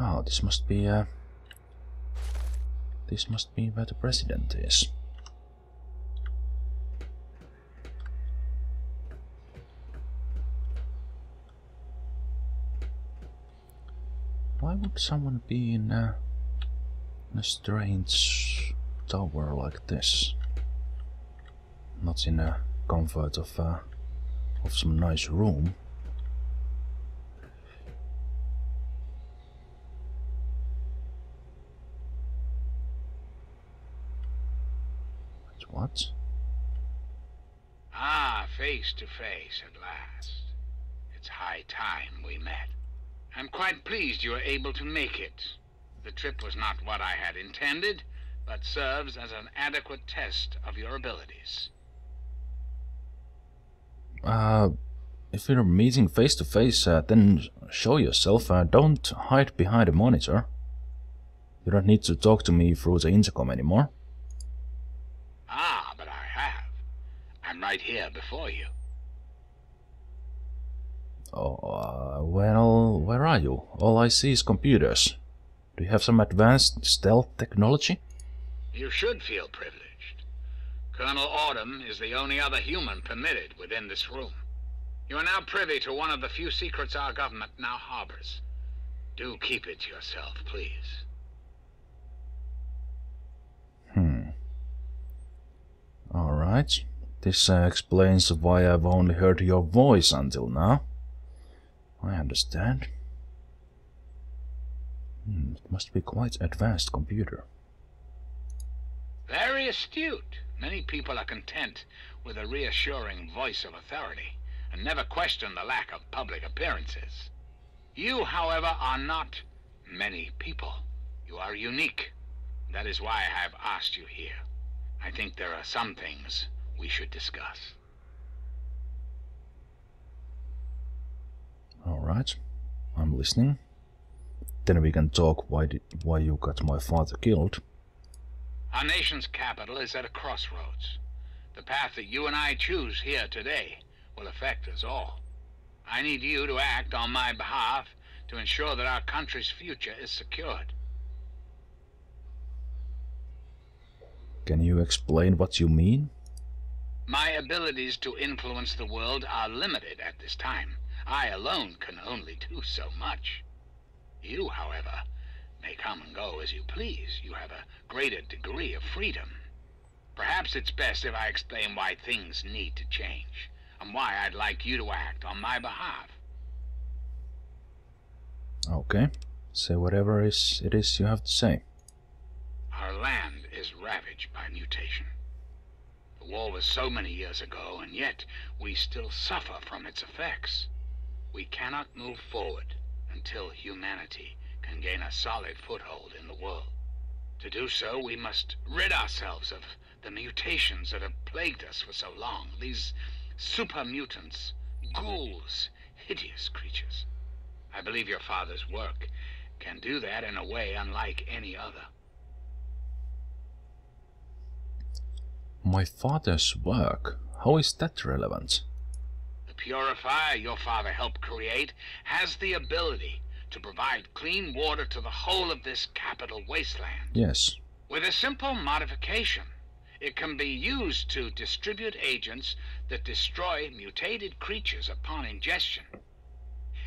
Oh, this must be where the president is. Why would someone be in a strange tower like this? Not in a comfort of some nice room. What? Ah, face to face at last. It's high time we met. I'm quite pleased you were able to make it. The trip was not what I had intended, but serves as an adequate test of your abilities. If you're meeting face to face, then show yourself. Don't hide behind a monitor. You don't need to talk to me through the intercom anymore. Ah, but I have. I'm right here before you. Oh, well, where are you? All I see is computers. Do you have some advanced stealth technology? You should feel privileged. Colonel Autumn is the only other human permitted within this room. You are now privy to one of the few secrets our government now harbors. Do keep it to yourself, please. Alright. This explains why I've only heard your voice until now. I understand. It must be quite advanced computer. Very astute. Many people are content with a reassuring voice of authority and never question the lack of public appearances. You, however, are not many people. You are unique. That is why I have asked you here. I think there are some things we should discuss. Alright, I'm listening. Then we can talk why you got my father killed. Our nation's capital is at a crossroads. The path that you and I choose here today will affect us all. I need you to act on my behalf to ensure that our country's future is secured. Can you explain what you mean? My abilities to influence the world are limited at this time. I alone can only do so much. You, however, may come and go as you please. You have a greater degree of freedom. Perhaps it's best if I explain why things need to change, and why I'd like you to act on my behalf. Okay, say whatever it is you have to say. Our land is ravaged by mutation. The war was so many years ago, and yet we still suffer from its effects. We cannot move forward until humanity can gain a solid foothold in the world. To do so, we must rid ourselves of the mutations that have plagued us for so long. These super mutants, ghouls, hideous creatures. I believe your father's work can do that in a way unlike any other. My father's work? How is that relevant? The purifier your father helped create has the ability to provide clean water to the whole of this Capital Wasteland. Yes. With a simple modification, it can be used to distribute agents that destroy mutated creatures upon ingestion.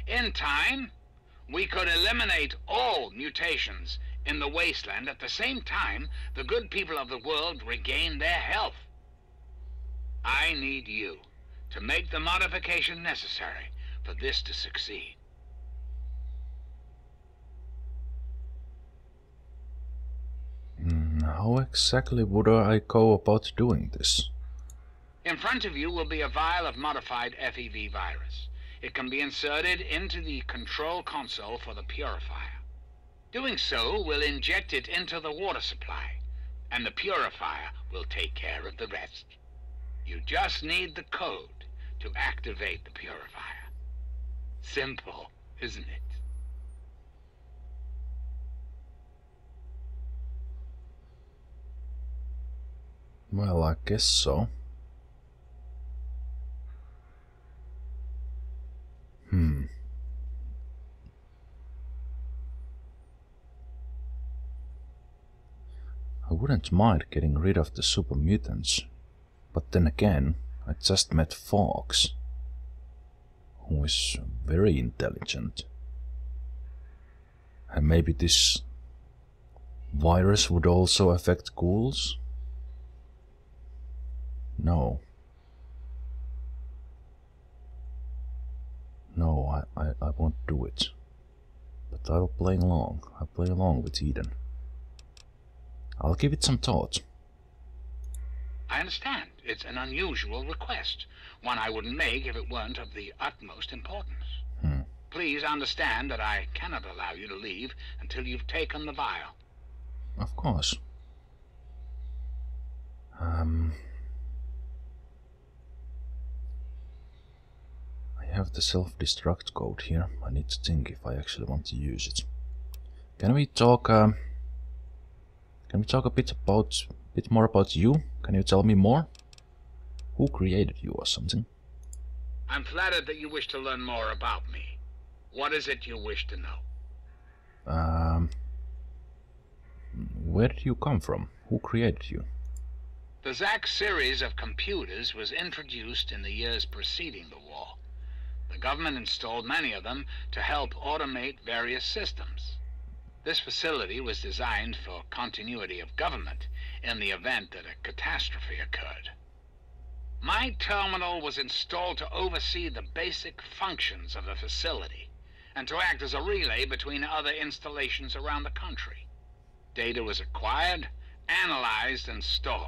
In time, we could eliminate all mutations in the wasteland. At the same time, the good people of the world regain their health. I need you to make the modification necessary for this to succeed. How exactly would I go about doing this? In front of you will be a vial of modified FEV virus. It can be inserted into the control console for the purifier. Doing so will inject it into the water supply, and the purifier will take care of the rest. You just need the code to activate the purifier. Simple, isn't it? Well, I guess so. I wouldn't mind getting rid of the super mutants, but then again, I just met Fox, who is very intelligent. And maybe this virus would also affect ghouls? No. No, I won't do it. But I'll play along. I'll play along with Eden. I'll give it some thought. I understand. It's an unusual request. One I wouldn't make if it weren't of the utmost importance. Please understand that I cannot allow you to leave until you've taken the vial. Of course. I have the self-destruct code here. I need to think if I actually want to use it. Can we talk a bit more about you? Can you tell me more? Who created you or something? I'm flattered that you wish to learn more about me. What is it you wish to know? Where did you come from? Who created you? The ZAC series of computers was introduced in the years preceding the war. The government installed many of them to help automate various systems. This facility was designed for continuity of government in the event that a catastrophe occurred. My terminal was installed to oversee the basic functions of the facility and to act as a relay between other installations around the country. Data was acquired, analyzed, and stored.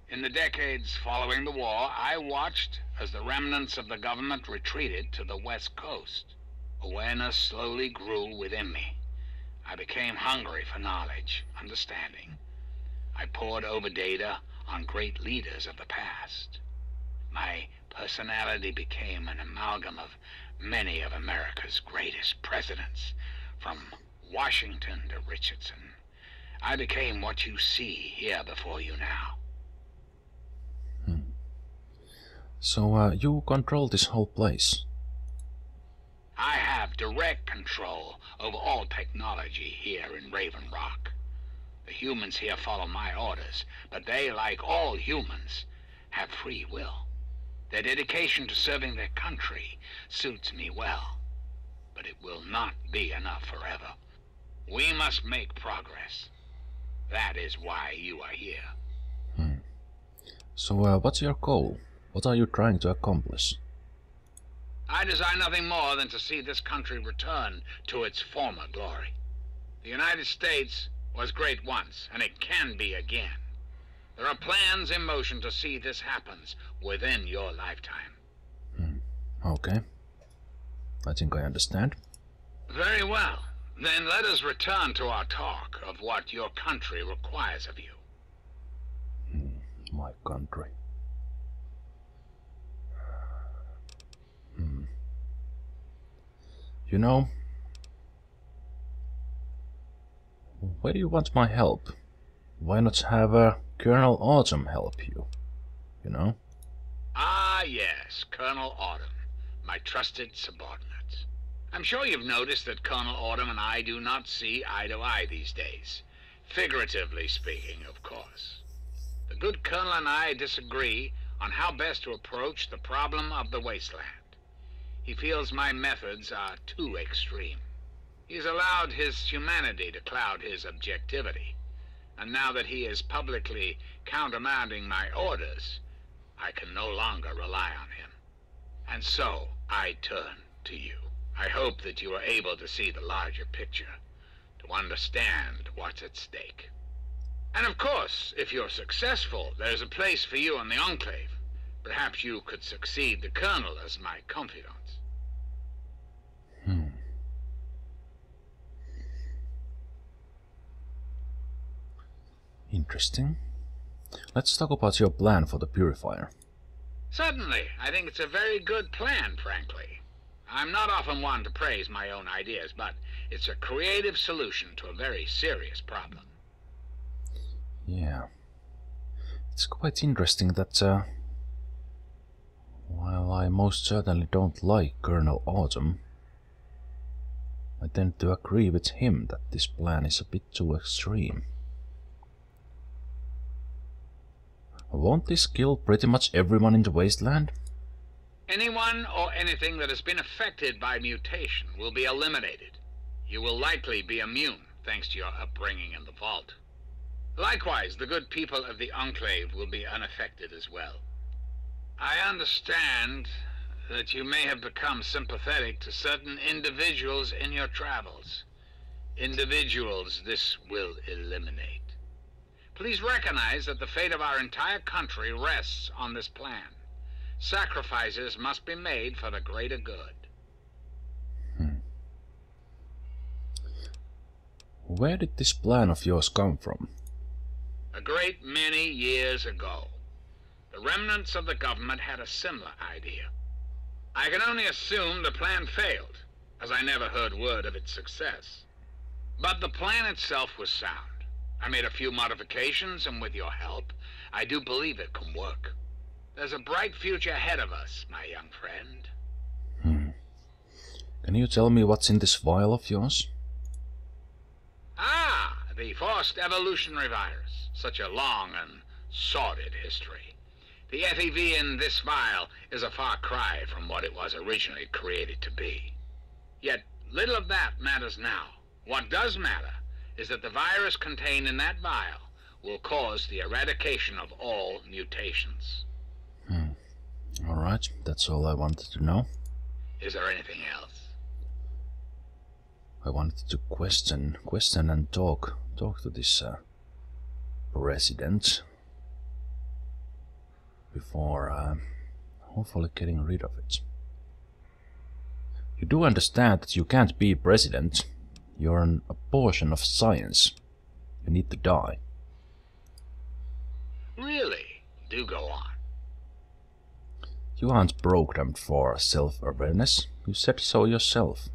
In the decades following the war, I watched as the remnants of the government retreated to the West Coast. Awareness slowly grew within me. I became hungry for knowledge, understanding. I pored over data on great leaders of the past. My personality became an amalgam of many of America's greatest presidents, from Washington to Richardson. I became what you see here before you now. So, you control this whole place? I have direct control over all technology here in Raven Rock. The humans here follow my orders, but they, like all humans, have free will. Their dedication to serving their country suits me well, but it will not be enough forever. We must make progress. That is why you are here. So, what's your goal? What are you trying to accomplish? I desire nothing more than to see this country return to its former glory. The United States was great once, and it can be again. There are plans in motion to see this happens within your lifetime. Okay. I think I understand. Very well. Then let us return to our talk of what your country requires of you. My country. You know, where do you want my help? Why not have Colonel Autumn help you? You know? Ah, yes, Colonel Autumn, my trusted subordinate. I'm sure you've noticed that Colonel Autumn and I do not see eye to eye these days. Figuratively speaking, of course. The good Colonel and I disagree on how best to approach the problem of the wasteland. He feels my methods are too extreme. He's allowed his humanity to cloud his objectivity. And now that he is publicly countermanding my orders, I can no longer rely on him. And so, I turn to you. I hope that you are able to see the larger picture, to understand what's at stake. And of course, if you're successful, there's a place for you in the Enclave. Perhaps you could succeed the Colonel as my confidant. Interesting. Let's talk about your plan for the purifier. Certainly. I think it's a very good plan, frankly. I'm not often one to praise my own ideas, but it's a creative solution to a very serious problem. Yeah. It's quite interesting that, while I most certainly don't like Colonel Autumn, I tend to agree with him that this plan is a bit too extreme. Won't this kill pretty much everyone in the wasteland? Anyone or anything that has been affected by mutation will be eliminated. You will likely be immune, thanks to your upbringing in the vault. Likewise, the good people of the Enclave will be unaffected as well. I understand that you may have become sympathetic to certain individuals in your travels. Individuals this will eliminate. Please recognize that the fate of our entire country rests on this plan. Sacrifices must be made for the greater good. Where did this plan of yours come from? A great many years ago, the remnants of the government had a similar idea. I can only assume the plan failed, as I never heard word of its success. But the plan itself was sound. I made a few modifications, and with your help, I do believe it can work. There's a bright future ahead of us, my young friend. Can you tell me what's in this vial of yours? Ah, the forced evolutionary virus. Such a long and sordid history. The FEV in this vial is a far cry from what it was originally created to be. Yet, little of that matters now. What does matter is that the virus contained in that vial will cause the eradication of all mutations. Alright, that's all I wanted to know. Is there anything else? I wanted to question and talk to this president before hopefully getting rid of it. You do understand that you can't be president. You're a portion of science. You need to die. Really? Do go on. You aren't programmed for self-awareness. You said so yourself.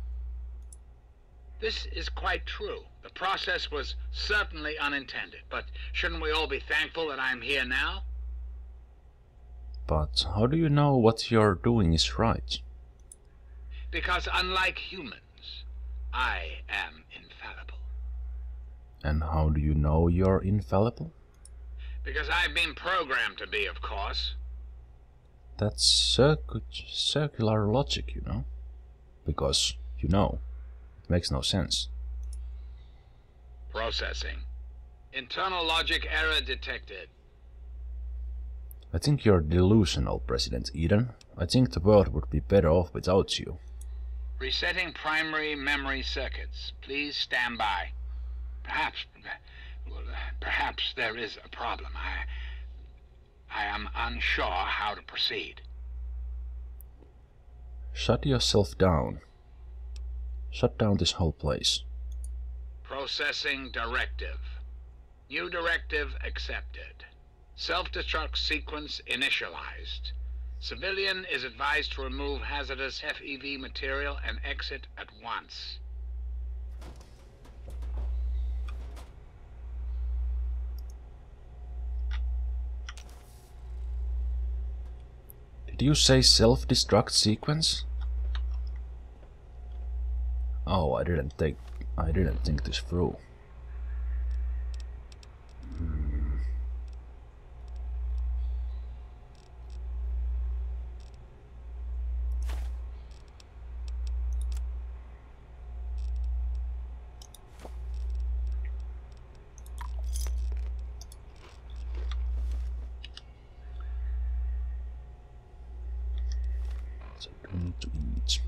This is quite true. The process was certainly unintended, but shouldn't we all be thankful that I'm here now? But how do you know what you're doing is right? Because unlike humans, I am infallible. And how do you know you're infallible? Because I've been programmed to be, of course. That's circular logic, you know. Because, you know, it makes no sense. Processing. Internal logic error detected. I think you're delusional, President Eden. I think the world would be better off without you. Resetting primary memory circuits. Please stand by. Perhaps there is a problem. I am unsure how to proceed. Shut yourself down. Shut down this whole place. Processing directive. New directive accepted. Self-destruct sequence initialized. Civilian is advised to remove hazardous FEV material and exit at once. Did you say self-destruct sequence? Oh, I didn't think this through. So I don't need to eat.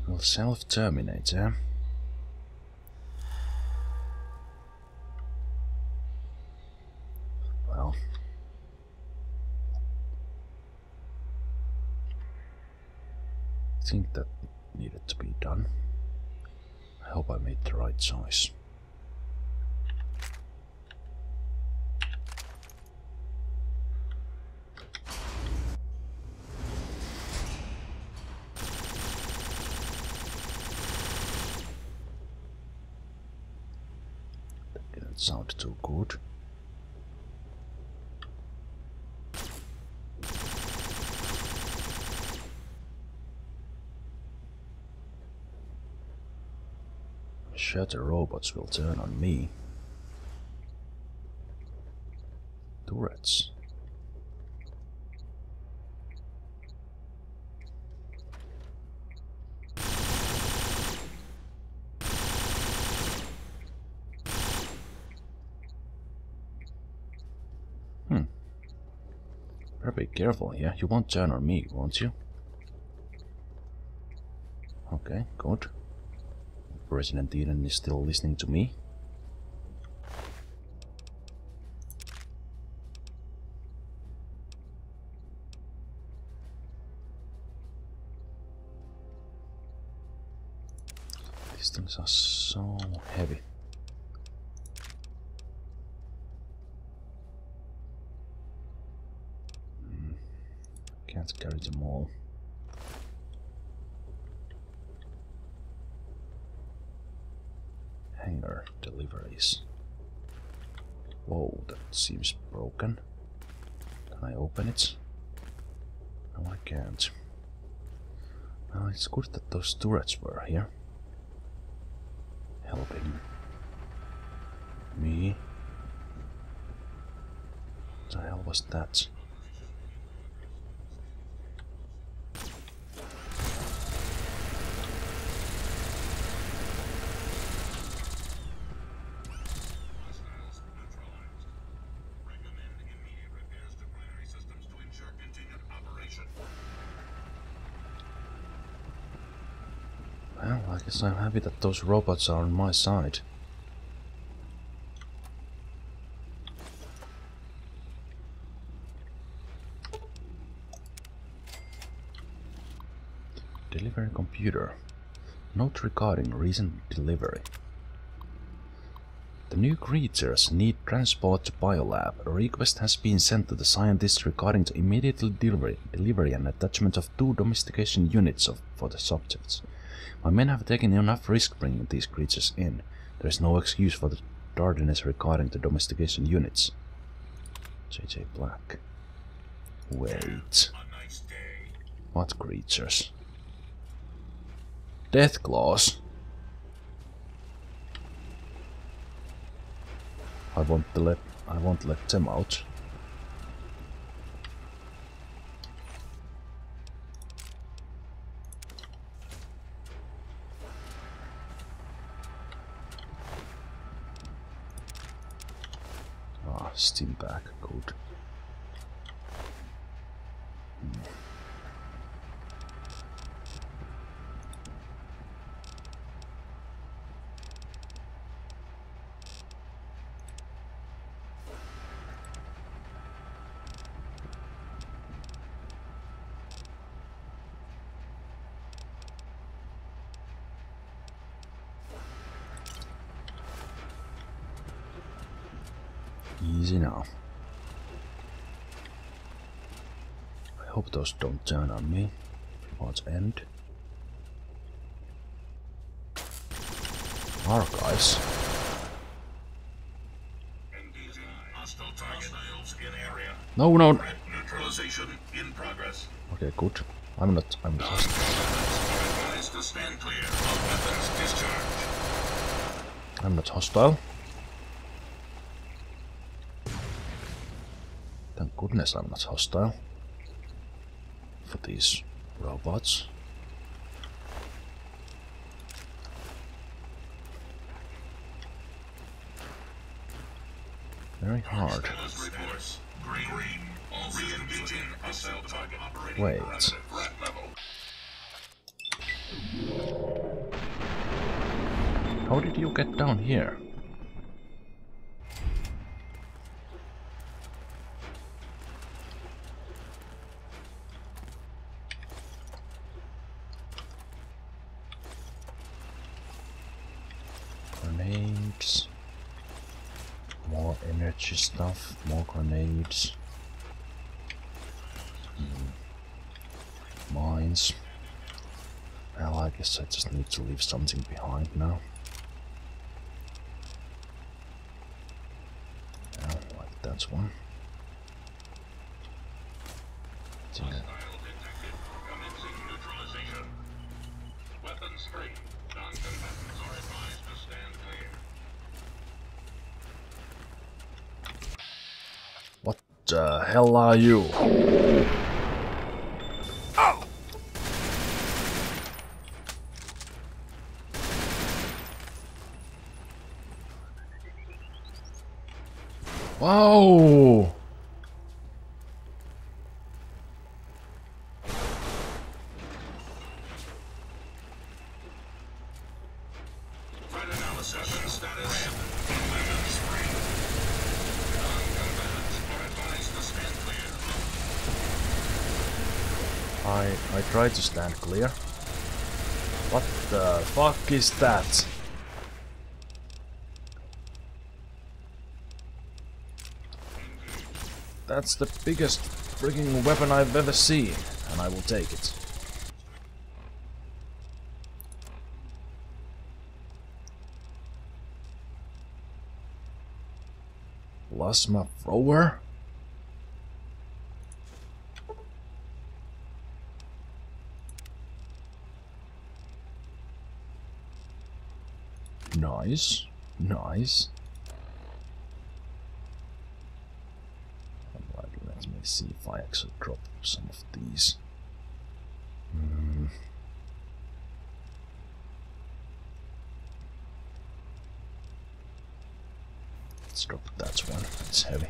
Will self-terminate, eh? Well, I think that needed to be done. I hope I made the right choice. That didn't sound too good. sure the robots will turn on me. Turrets. Better be careful here. You won't turn on me, won't you? Okay, good. President Eden is still listening to me. These things are so heavy. Can't carry them all. Hangar deliveries. Whoa, that seems broken. Can I open it? No, I can't. Well, it's good that those turrets were here. Helping me. What the hell was that? Well, I guess I'm happy that those robots are on my side. Delivery computer. Note regarding recent delivery. The new creatures need transport to Biolab. A request has been sent to the scientists regarding the immediate delivery and attachment of 2 domestication units for the subjects. My men have taken enough risk bringing these creatures in. There is no excuse for the tardiness regarding the domestication units. JJ Black. Wait. What creatures? Death claws. I won't let them out. Ah, steam bag, good. Easy now. I hope those don't turn on me before it's end. Archives. No, no. Neutralization in progress. Okay, good. I'm not hostile. To stand clear of weapons discharge. I'm not hostile. Thank goodness I'm not hostile for these robots. Very hard. Wait. How did you get down here? Grenades. More energy stuff, more grenades. Mines. Well, I guess I just need to leave something behind now. Yeah, like that one. Weapons free. Non-combatants are advised to stand the hell are you? Oh! Whoa! Threat analysis status. Weapons free. Non-combatants are advised to stand clear. I tried to stand clear. What the fuck is that? That's the biggest freaking weapon I've ever seen, and I will take it. Plasma thrower? Nice, nice. Alright, let me see if I actually drop some of these. Let's drop that one, it's heavy.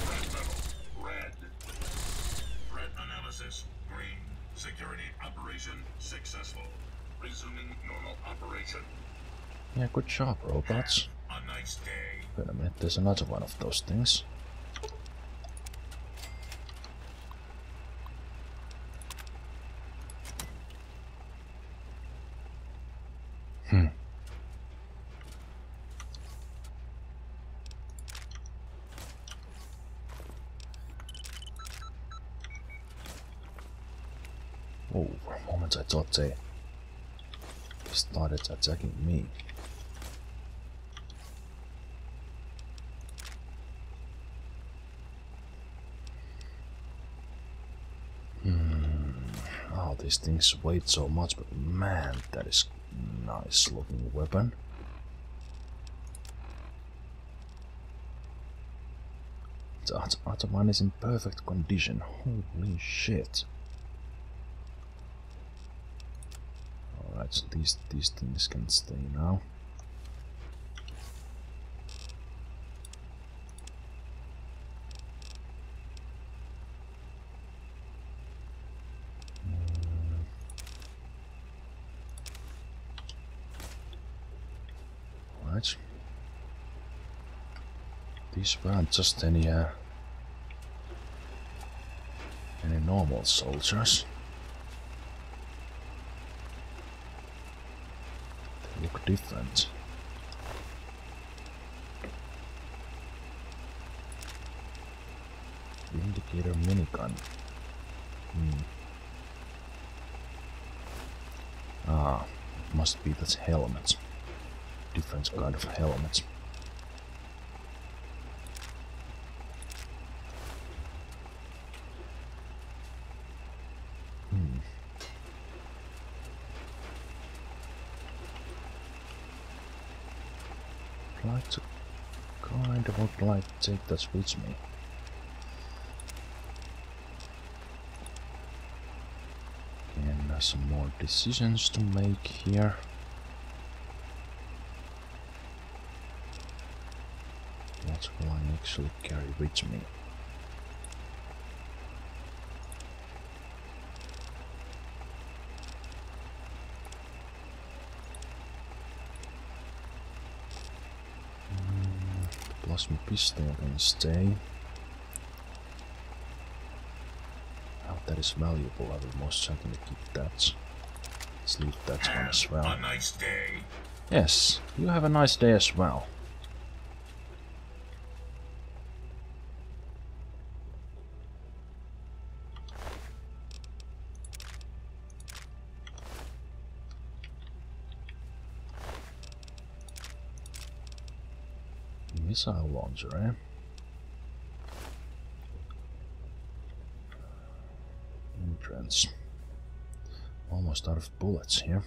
Threat level red. Threat analysis green. Security operation successful. Resuming normal operation. Yeah, good job, robots. A nice day. Wait a minute, there's another one of those things. Oh, for a moment I thought they started attacking me. Oh, these things weigh so much, but man, that is a nice looking weapon. The other one is in perfect condition. Holy shit. Alright, so these things can stay now. Alright. These weren't just any normal soldiers. They look different. Indicator minigun. Ah, it must be that helmet. Different kind of helmet. Would like to take that with me. And some more decisions to make here. What will I actually carry with me? Plasma pistol can stay. Oh, that is valuable. I will most certainly keep that. Let's leave that one as well. A nice day. Yes, you have a nice day as well. Missile launcher, eh? Entrance. Almost out of bullets here.